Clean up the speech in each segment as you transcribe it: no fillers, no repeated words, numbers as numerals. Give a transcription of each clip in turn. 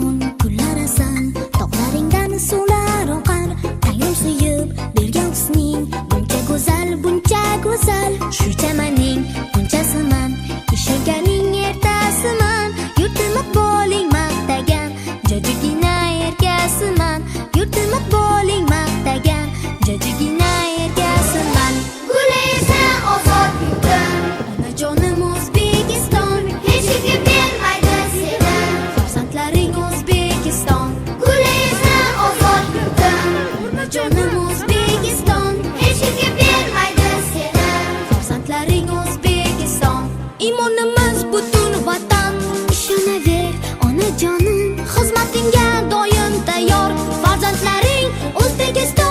Jahon kullarasan, tog'laringdan suvlar oqar. Tangrim suyib bergan husning buncha go'zal, buncha go'zal. Shu chamaning bunchasiman, ishonganing ertasiman. Yurtimiz bo'ling maqtagan, jajigina erkasiman. Yurtimiz bo'ling maqtagan, jajigina erkasiman. Guli esa ozod yurtim, Onajonim O'zbekiston, hech kim bermaydi seni. farzandlaring O'zbekiston. Guli esa ozod yurtim, Onajonim O'zbekiston, hech kim bermaydi seni. farzandlaring O'zbekiston. Imonimiz butun vatan, ishonaver onajonim, xizmatingga doim tayyor. Farzandlaring O'zbekiston,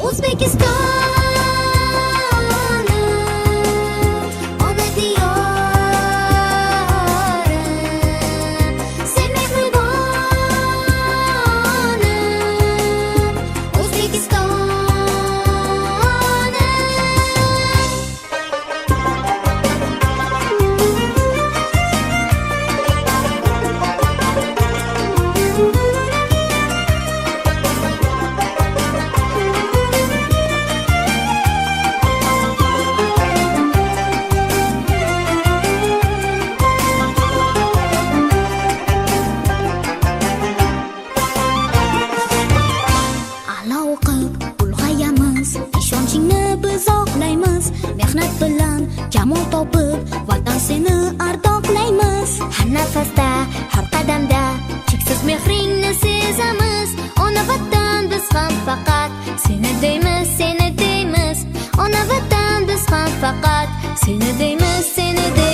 O'zbekistonim, ona diyorim. Sen mehribonim, O'zbekistonim. A'lo o'qib ulg'ayamiz, ishonchingni biz oqlaymiz. Mehnat bilan jamol topib, vatan seni ardoqlaymiz. Har nafasda, har qadamda cheksiz mehringni sezamiz. Ona vatan biz ham faqat seni deymiz, seni deymiz. Ona vatan biz ham faqat seni deymiz, seni deymiz.